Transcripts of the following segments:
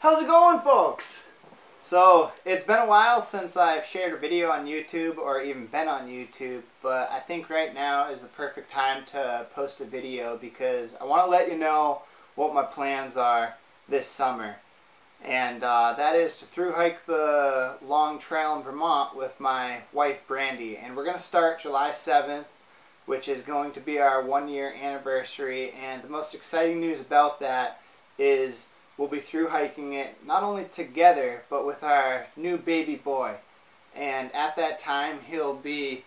How's it going, folks? So, it's been a while since I've shared a video on YouTube or even been on YouTube, but I think right now is the perfect time to post a video because I want to let you know what my plans are this summer. And that is to thru-hike the long trail in Vermont with my wife Brandy. And we're going to start July 7th, which is going to be our 1-year anniversary. And the most exciting news about that is we'll be thru-hiking it not only together, but with our new baby boy. And at that time, he'll be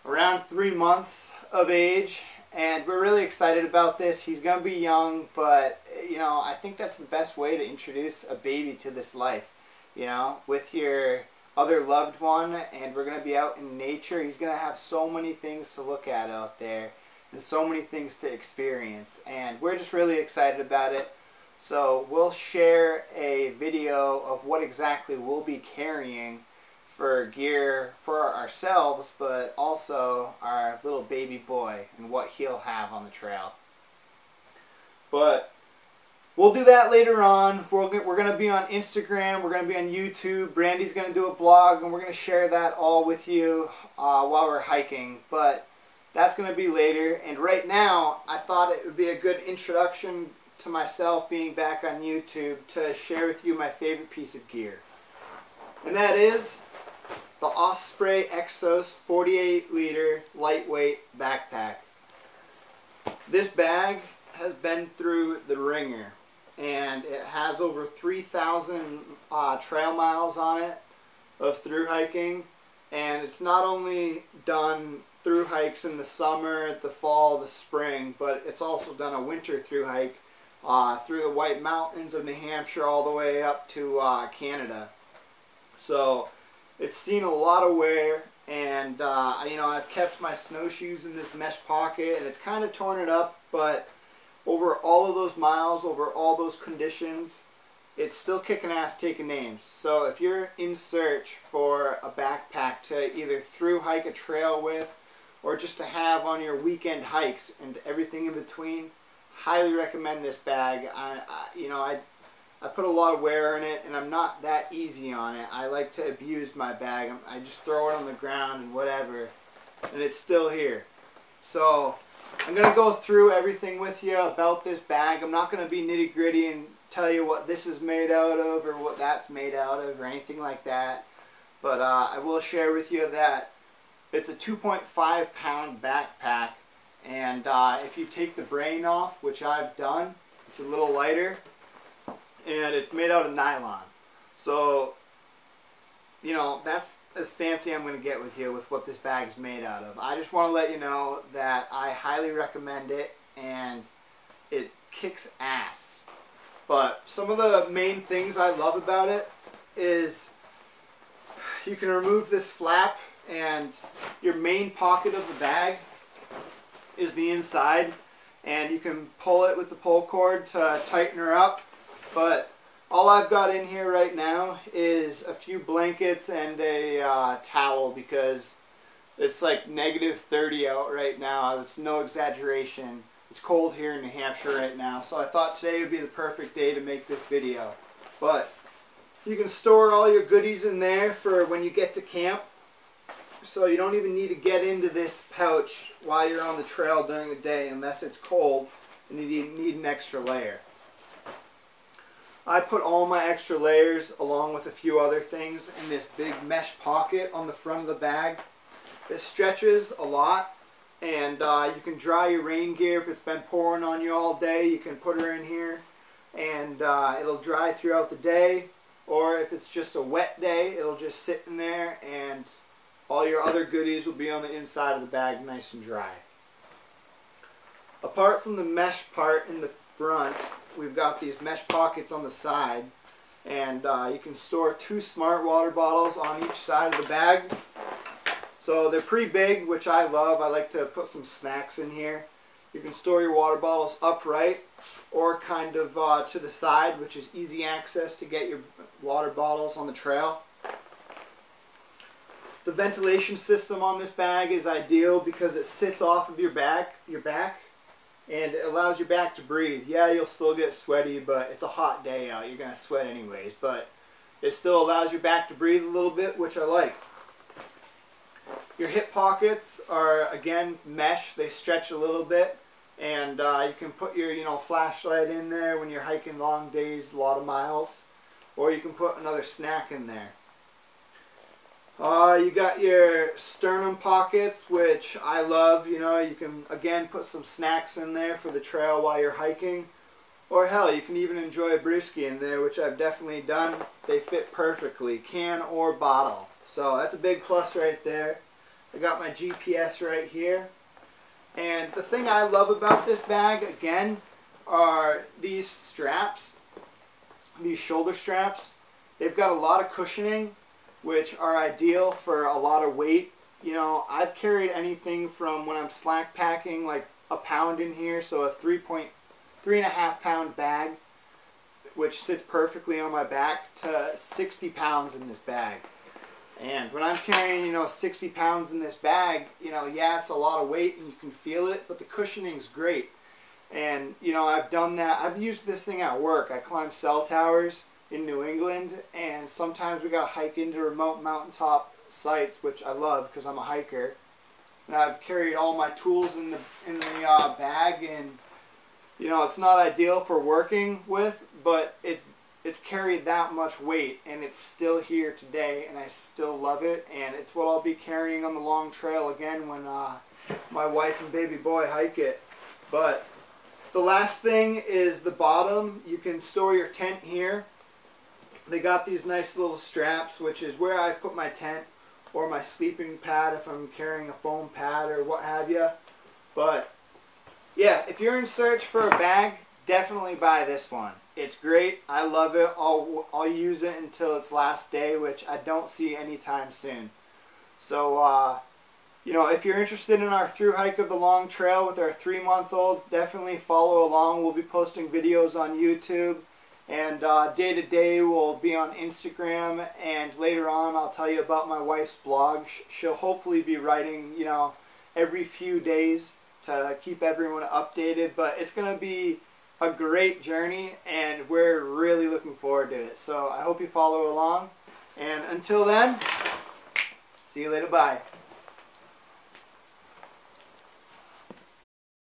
around 3 months of age. And we're really excited about this. He's going to be young, but, you know, I think that's the best way to introduce a baby to this life. You know, with your other loved one, and we're going to be out in nature. He's going to have so many things to look at out there, and so many things to experience. And we're just really excited about it. So we'll share a video of what exactly we'll be carrying for gear for ourselves, but also our little baby boy and what he'll have on the trail. But we'll do that later on. We're going to be on Instagram, we're going to be on YouTube, Brandy's going to do a blog, and we're going to share that all with you while we're hiking. But that's going to be later. And right now, I thought it would be a good introduction to myself being back on YouTube to share with you my favorite piece of gear. And that is the Osprey Exos 48-liter lightweight backpack. This bag has been through the ringer, and it has over 3,000 trail miles on it of thru hiking. And it's not only done thru hikes in the summer, the fall, the spring, but it's also done a winter thru hike through the White Mountains of New Hampshire all the way up to Canada. So it's seen a lot of wear, and you know, I've kept my snowshoes in this mesh pocket, and it's kind of torn it up, but over all of those miles, over all those conditions, it's still kicking ass, taking names. So if you're in search for a backpack to either thru-hike a trail with, or just to have on your weekend hikes and everything in between, highly recommend this bag. You know, I put a lot of wear in it, and I'm not that easy on it. I like to abuse my bag. I just throw it on the ground and whatever, and it's still here. So I'm going to go through everything with you about this bag. I'm not going to be nitty gritty and tell you what this is made out of or what that's made out of or anything like that. But I will share with you that it's a 2.5 pound backpack. And if you take the brain off, which I've done, it's a little lighter, and it's made out of nylon. So, you know, that's as fancy I'm going to get with you with what this bag is made out of. I just want to let you know that I highly recommend it, and it kicks ass. But some of the main things I love about it is you can remove this flap, and your main pocket of the bag is the inside, and you can pull it with the pull cord to tighten her up. But all I've got in here right now is a few blankets and a towel, because it's like -30 out right now. It's no exaggeration. It's cold here in New Hampshire right now, so I thought today would be the perfect day to make this video. But you can store all your goodies in there for when you get to camp. So you don't even need to get into this pouch while you're on the trail during the day unless it's cold and you need an extra layer. I put all my extra layers along with a few other things in this big mesh pocket on the front of the bag. This stretches a lot, and you can dry your rain gear. If it's been pouring on you all day, you can put her in here, and it'll dry throughout the day. Or if it's just a wet day, it'll just sit in there, and all your other goodies will be on the inside of the bag, nice and dry. Apart from the mesh part in the front, we've got these mesh pockets on the side, and you can store 2 smart water bottles on each side of the bag. So they're pretty big, which I love. I like to put some snacks in here. You can store your water bottles upright or kind of to the side, which is easy access to get your water bottles on the trail. The ventilation system on this bag is ideal because it sits off of your back, and it allows your back to breathe. Yeah, you'll still get sweaty, but it's a hot day out. You're going to sweat anyways, but it still allows your back to breathe a little bit, which I like. Your hip pockets are, again, mesh. They stretch a little bit, and you can put your flashlight in there when you're hiking long days, a lot of miles, or you can put another snack in there. You got your sternum pockets, which I love. You can, again, put some snacks in there for the trail while you're hiking. Or hell, you can even enjoy a brewski in there, which I've definitely done. They fit perfectly, can or bottle. So that's a big plus right there. I got my GPS right here. And the thing I love about this bag, again, are these straps, these shoulder straps. They've got a lot of cushioning, which are ideal for a lot of weight. I've carried anything from, when I'm slack packing, like a pound in here, so a 3.5 pound bag, which sits perfectly on my back, to 60 pounds in this bag. And when I'm carrying, 60 pounds in this bag, yeah, it's a lot of weight and you can feel it, but the cushioning's great. And, I've done that. I've used this thing at work. I climb cell towers in New England, and sometimes we got to hike into remote mountaintop sites, which I love because I'm a hiker. And I've carried all my tools in the bag, and it's not ideal for working with, but it's carried that much weight, and it's still here today, and I still love it, and it's what I'll be carrying on the long trail again when my wife and baby boy hike it. But the last thing is the bottom. You can store your tent here. They got these nice little straps, which is where I put my tent or my sleeping pad if I'm carrying a foam pad or what have you. But yeah, if you're in search for a bag, definitely buy this one. It's great. I love it. I'll use it until its last day, which I don't see anytime soon. So, if you're interested in our through hike of the long trail with our 3-month-old, definitely follow along. We'll be posting videos on YouTube, and day to day we'll be on Instagram, and later on I'll tell you about my wife's blog. She'll hopefully be writing, every few days to keep everyone updated, but it's going to be a great journey, and we're really looking forward to it. So I hope you follow along, and until then, see you later, bye.